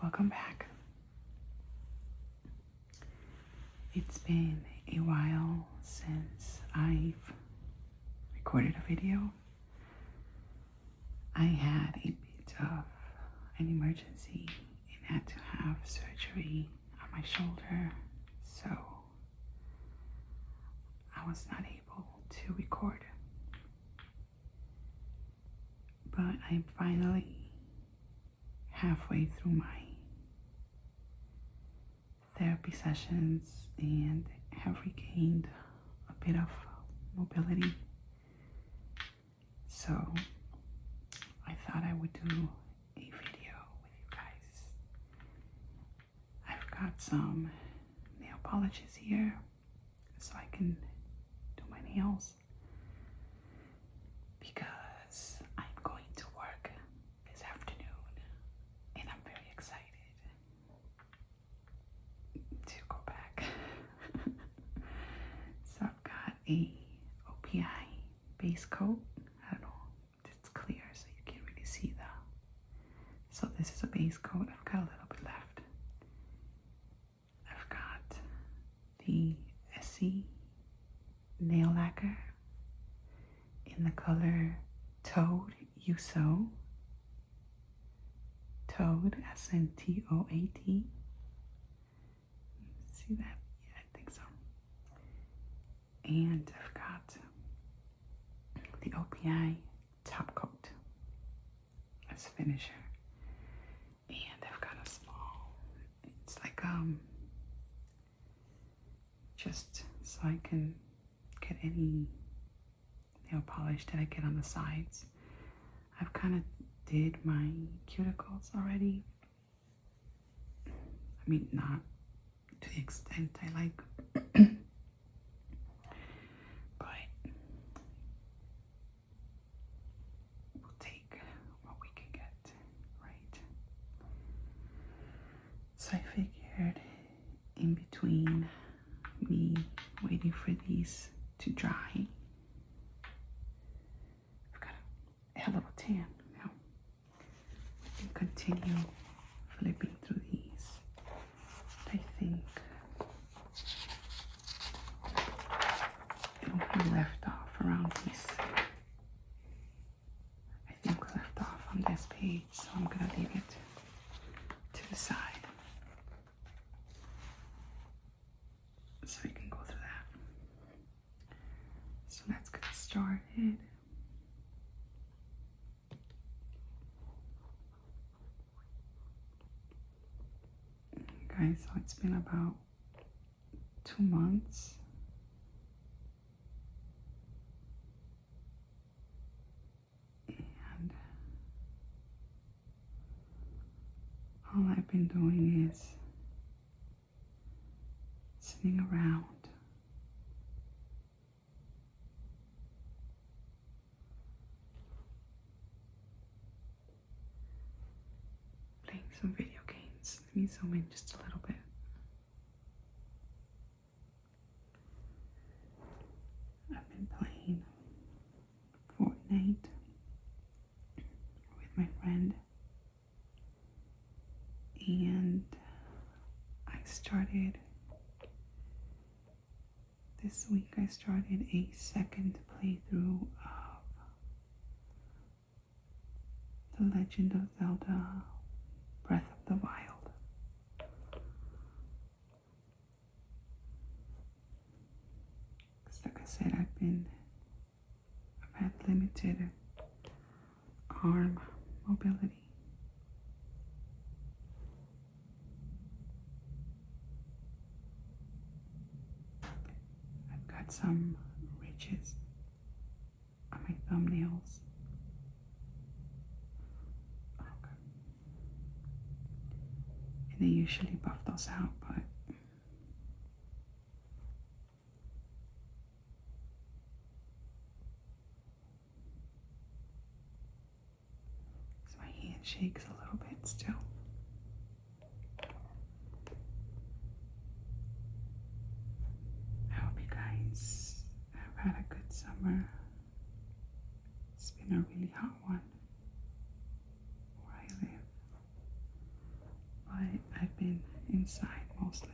welcome back. It's been a while since I've recorded a video. I had a bit of an emergency and had to have surgery on my shoulder, so I was not able to record. But I'm finally halfway through my therapy sessions and have regained a bit of mobility. So I thought I would do a video with you guys. I've got some nail polishes here so I can do my nails because I'm going to work this afternoon and I'm very excited to go back. So I've got a OPI base coat. I don't know if it's clear so you can't really see that. So this is a base coat. I've got a little bit left. I've got the SC nail lacquer in the color Toad Uso. Toad, S-N-T-O-A-D. See that? Yeah, I think so. And I've got the OPI top coat as finisher. And I've got a small, it's like just so I can get any nail polish that I get on the sides. I've kind of did my cuticles already. I mean, not to the extent I like, but we'll take what we can get, right? So I figured in between me waiting for these to dry, I've got a hell of a tan now. We can continue flipping through these. I think we left off around this. I think we left off on this page, so I'm gonna leave it to the side so we can go through that. So let's get started. Guys, so it's been about 2 months and all I've been doing is sitting around playing some video games. Let me zoom in just a little bit. I've been playing Fortnite with my friend, and I started this week. I started a second playthrough of The Legend of Zelda Breath of the Wild. Because like I said, I've had limited arm mobility. I've got some ridges on my thumbnails. Okay. And they usually buff those out, but my hand shakes a little bit still. I hope you guys have had a good summer. It's been a really hot one where I live. But inside mostly.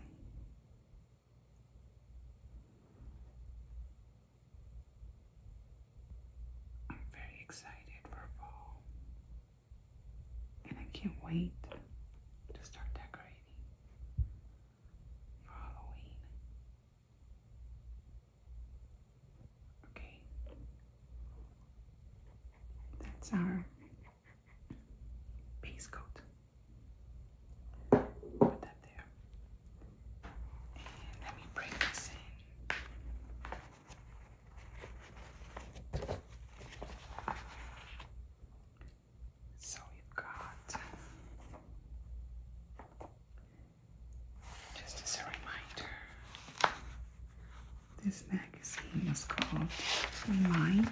I'm very excited for fall, and I can't wait to start decorating for Halloween. Okay, that's our base coat. Put that there. And let me bring this in. So we've got, just as a reminder, this magazine was called Remind,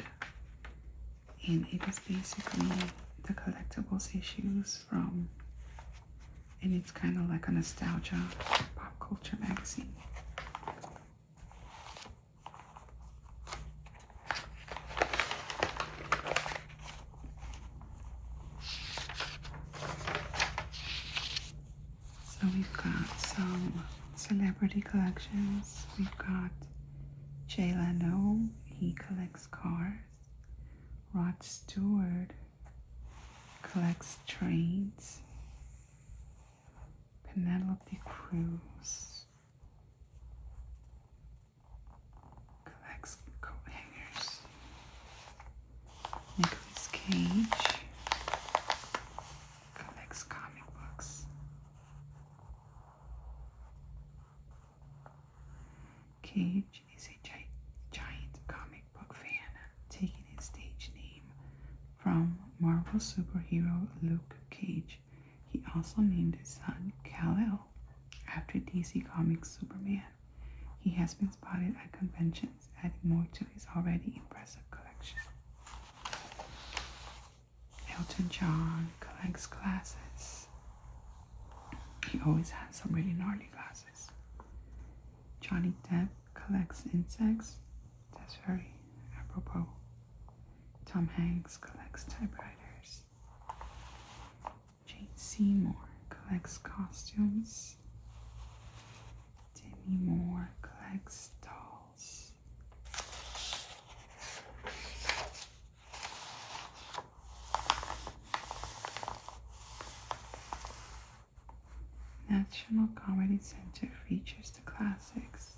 and it is basically the collectibles issues from, and it's kind of like a nostalgia pop culture magazine. So we've got some celebrity collections. We've got Jay Leno, he collects cars. Rod Stewart collects trains. Penelope Cruz collects coat hangers. Nicolas Cage collects comic books. Cage is a giant comic book fan, taking his stage name from Marvel superhero Luke Cage. He also named his son Kal-El after DC Comics Superman. He has been spotted at conventions, adding more to his already impressive collection. Elton John collects glasses. He always has some really gnarly glasses. Johnny Depp collects insects. That's very apropos. Tom Hanks collects typewriters. Jane Seymour collects costumes. Demi Moore collects dolls. National Comedy Center features the classics.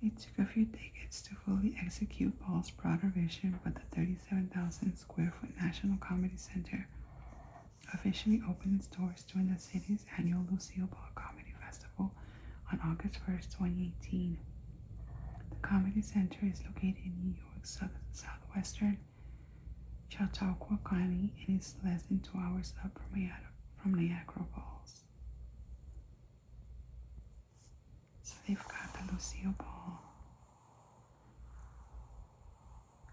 It took a few decades to fully execute Paul's broader vision, but the 37,000 square foot National Comedy Center officially opened its doors during the city's annual Lucille Ball Comedy Festival on August 1st, 2018. The Comedy Center is located in New York's southwestern Chautauqua County and is less than 2 hours up from Niagara Falls. So they've got the Lucille Ball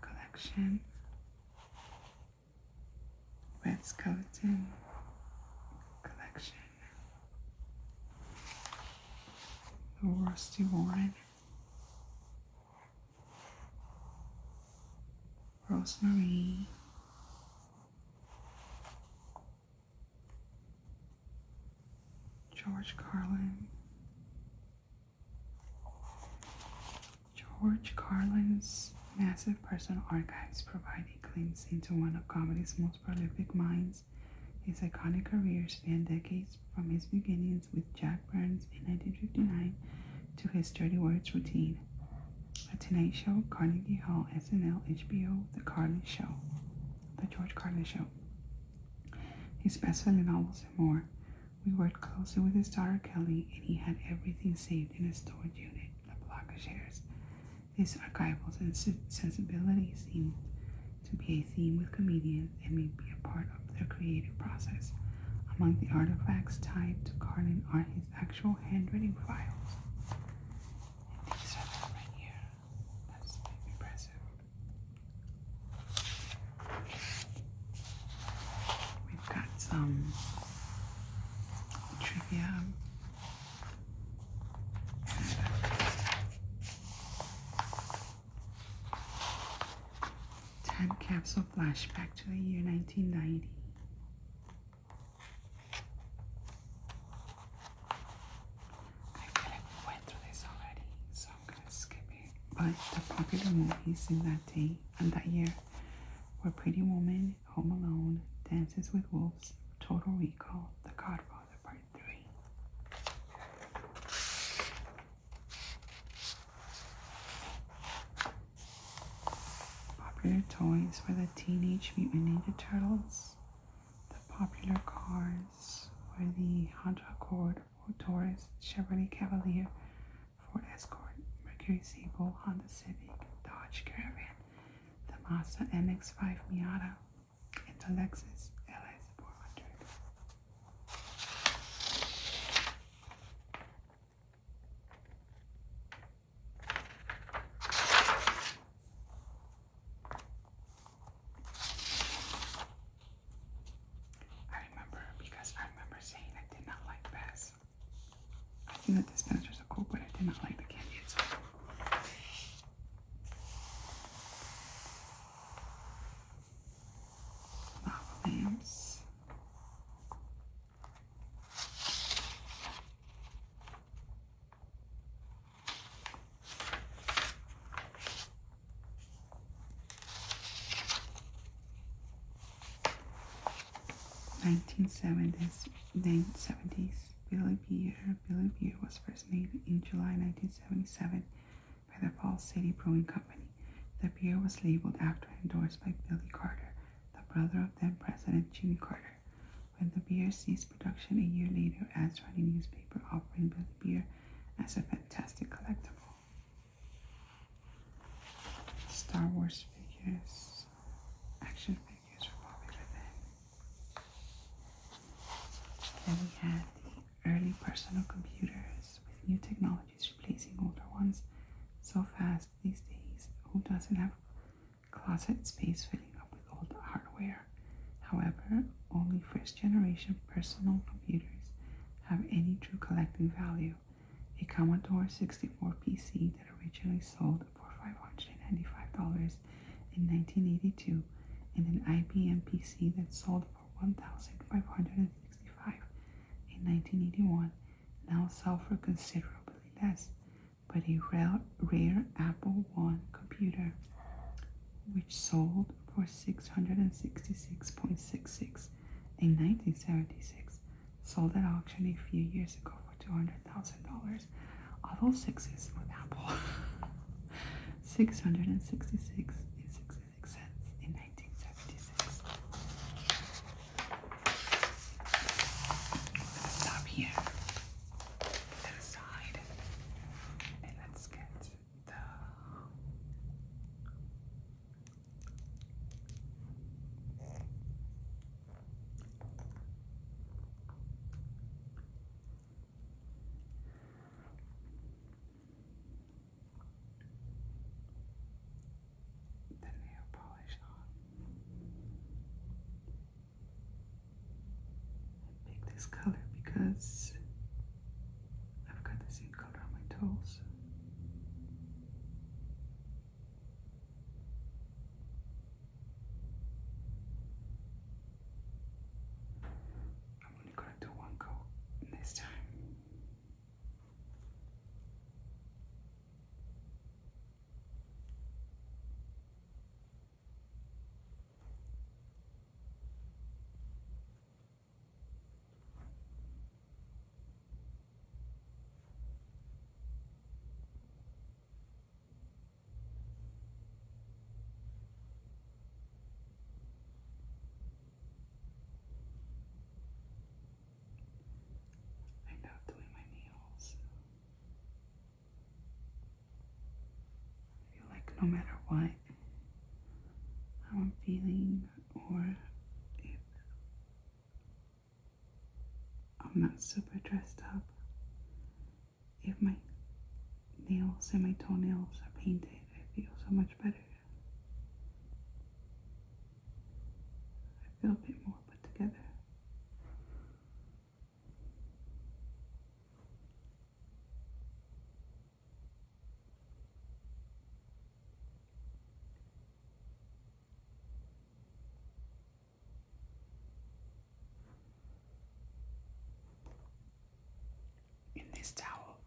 collection, Red Skeleton collection, the Rusty Warren, Rosemary, George Carlin, George Carlin's massive personal archives provide a glimpse into one of comedy's most prolific minds. His iconic career spanned decades, from his beginnings with Jack Burns in 1959 to his 30 Words routine. The Tonight Show, Carnegie Hall, SNL, HBO, The Carlin Show, The George Carlin Show. His best-selling novels and more. We worked closely with his daughter Kelly, and he had everything saved in a storage unit, a block of shares. This archival sensibility seemed to be a theme with comedians and may be a part of their creative process. Among the artifacts tied to Carlin are his actual handwritten files. And these are them right here. That's impressive. We've got some trivia. 10 capsule flashback to the year 1990. I feel like we went through this already, so I'm gonna skip it. But the popular movies in that day and that year were Pretty Woman, Home Alone, Dances with Wolves, Total Recall, The Godfather Part 3. Popular toys were the Teenage Mutant Ninja Turtles. The popular cars were the Honda Accord, Ford Taurus, Chevrolet Cavalier, Ford Escort, Mercury Sable, Honda Civic, Dodge Caravan, the Mazda MX-5 Miata, and the Lexus LS400. I remember saying I did not like Bass. I think the dispensers are cool, but I did not like the candy itself. Lava lamps. Then 70s, Billy Beer. Billy Beer was first made in July 1977 by the Falls City Brewing Company. The beer was labeled after and endorsed by Billy Carter, the brother of then President Jimmy Carter. When the beer ceased production a year later, ads ran in a newspaper offering Billy Beer as a fantastic collectible. Star Wars figures, action figures were popular then. Then we had the early personal computers with new technologies replacing older ones so fast these days. Who doesn't have closet space filling up with old hardware? However, only first generation personal computers have any true collecting value. A Commodore 64 PC that originally sold for $595 in 1982 and an IBM PC that sold for $1,565 in 1981 now sell for considerably less, but a rare Apple I computer, which sold for $666.66 in 1976, sold at auction a few years ago for $200,000. All those sixes with Apple. $666.66 in 1976. Let's stop here. Put that aside. And let's get the nail polish on. I picked this color because I've got the same color on my toes. I'm only gonna do one coat this time. I love doing my nails. I feel like no matter what how I'm feeling, or if I'm not super dressed up, if my nails and my toenails are painted, I feel so much better. I feel a bit more put together. This towel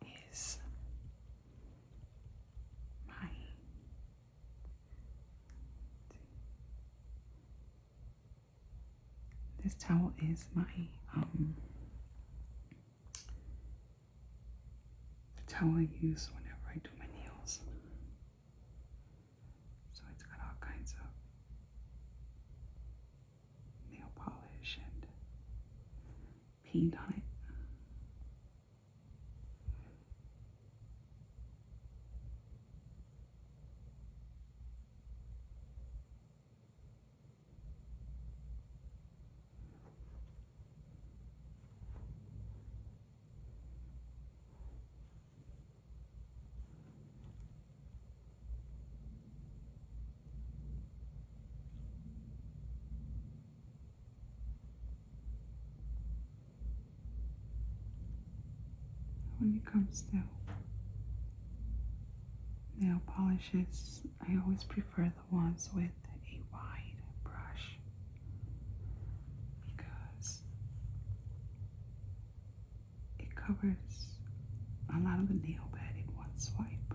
is my the towel I use whenever I do my nails. So it's got all kinds of nail polish and paint on it. When it comes to nail polishes, I always prefer the ones with a wide brush because it covers a lot of the nail bed in one swipe,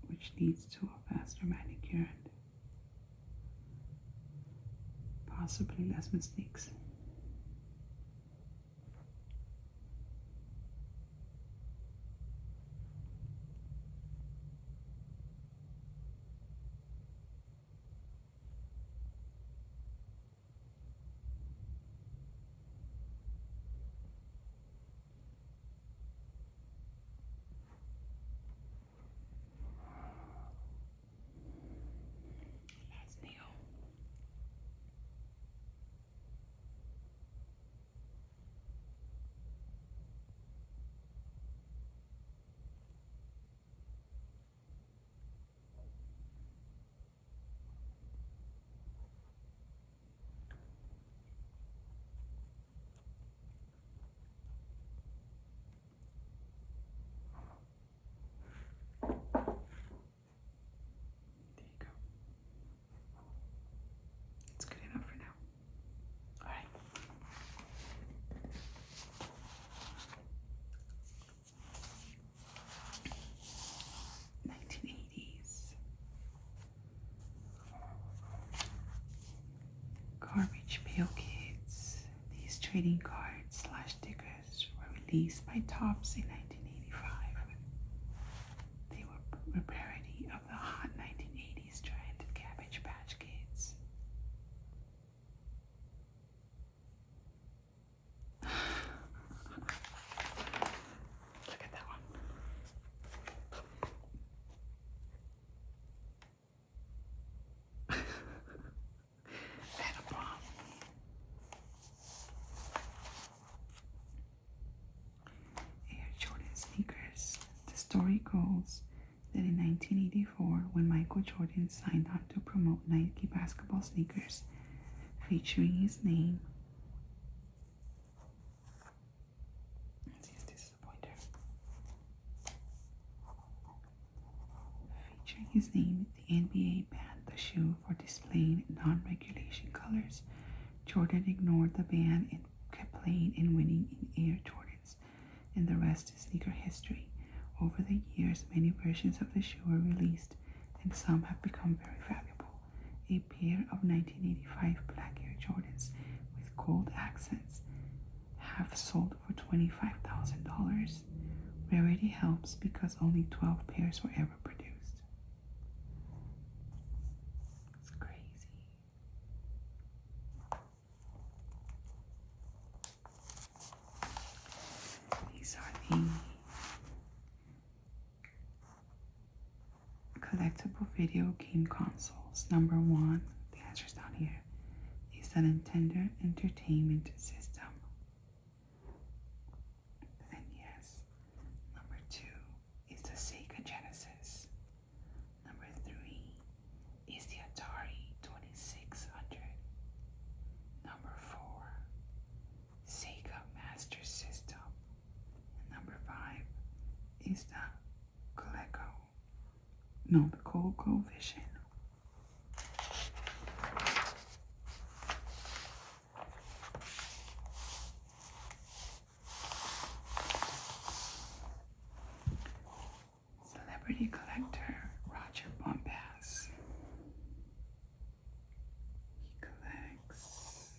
which leads to a faster manicure and possibly less mistakes. Last nail. There you go. It's good enough for now. All right. 1980s. Garbage Pail Kids. These trading cards / stickers were released by Topps in 1985. They were a parody of the hot 1980s trend Cabbage Patch Kids. Look at that one. And a bomb. Air Jordan sneakers. The story goes that in 1984, when Michael Jordan signed on to promote Nike basketball sneakers featuring his name, let's see if this is a pointer. Featuring his name, the NBA banned the shoe for displaying non-regulation colors. Jordan ignored the ban and kept playing and winning in Air Jordans, and the rest is sneaker history. Over the years, many versions of the shoe were released, and some have become very valuable. A pair of 1985 black Air Jordans with gold accents have sold for $25,000. Rarity helps because only 12 pairs were ever produced. It's crazy. These are the collectible video game consoles. Number 1, the answer's down here, is the Nintendo Entertainment System. And yes. Number 2 is the Sega Genesis. Number 3 is the Atari 2600. Number 4, Sega Master System. And number 5 is the ColecoVision. Celebrity collector Roger Bombas. He collects.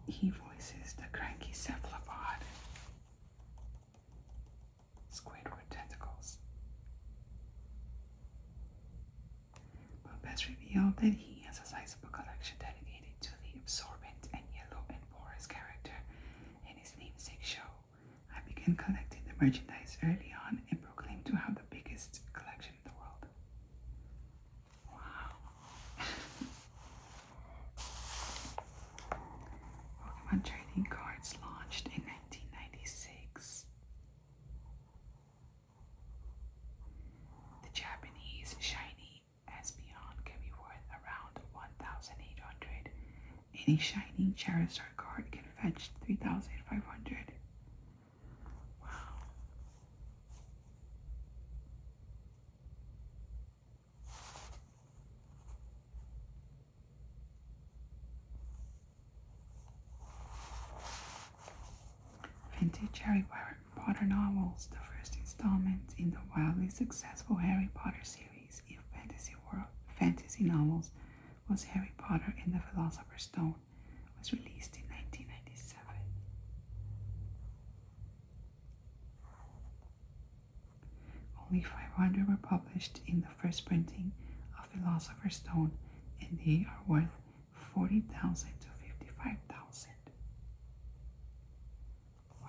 He voices the cranky cephalopod. Squidward tentacles. Bombas revealed that he has a sizable collection dedicated to the absorbent and yellow and porous character in his namesake show. I began collecting the merchandise early on and proclaimed to have the biggest collection in the world. Wow. Pokemon trading cards launched in 1996. The Japanese shiny Espeon can be worth around 1,800. Any shiny Charizard card can fetch 3,500. Wow. Vintage Harry Potter novels, the first installment in the wildly successful Harry Potter series in fantasy novels, was Harry Potter and the Philosopher's Stone, was released in 1997. Only 500 were published in the first printing of Philosopher's Stone, and they are worth 40,000 to 55,000. Wow.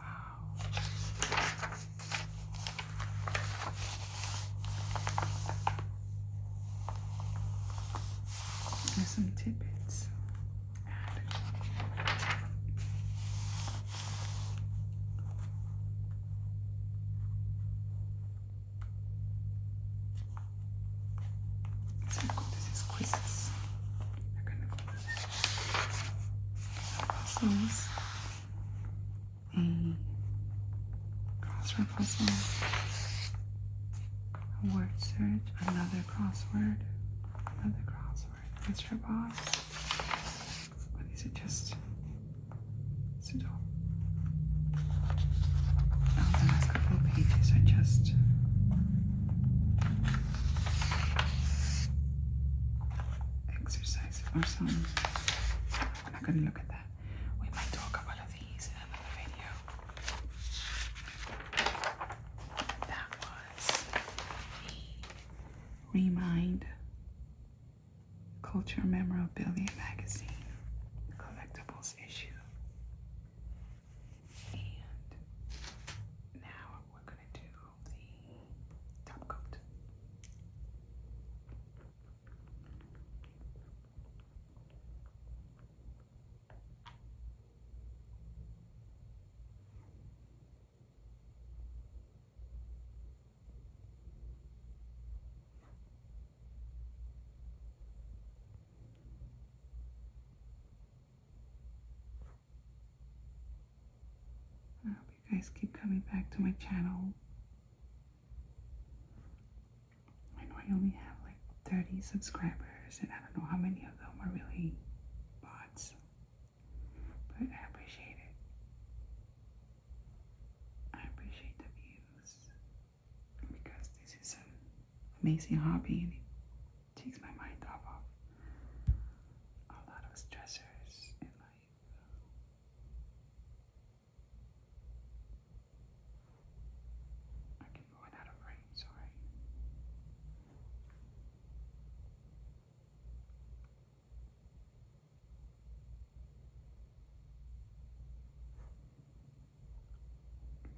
There's some tidbits. This is quizzes. We're gonna go to that. Puzzles. A crossword puzzle. A word search. Another crossword. Another crossword. Mr. Boss. But these are just pseudo. The last couple of pages are just exercise or some. I'm not gonna look at that. We might do a couple of these in another video. That was the Remind Culture Memorabilia Magazine collectibles issue. And now we're gonna do the top coat. I hope you guys keep coming back to my channel. I know I only have like 30 subscribers, and I don't know how many of them are really bots, but I appreciate it. I appreciate the views because this is an amazing hobby and it takes my mind off of a lot of stressors in life. I keep going out of frame, sorry.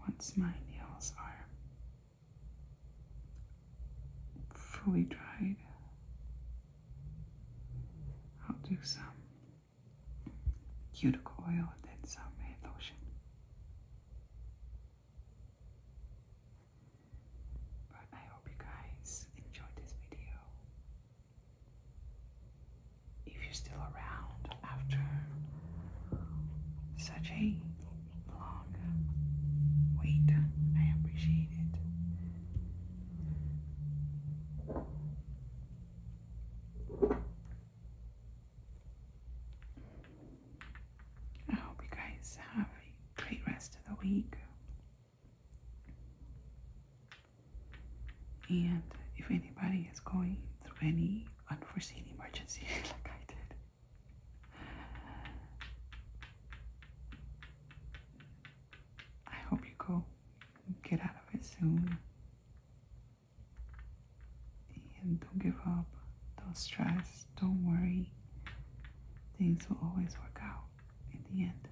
Once my nails are fully dried, I'll do some cuticle oil and then some hand lotion. But I hope you guys enjoyed this video. If you're still around after such a long wait, I appreciate it. I hope you guys have week. And if anybody is going through any unforeseen emergency like I did, I hope you go get out of it soon. And don't give up. Don't stress. Don't worry. Things will always work out in the end.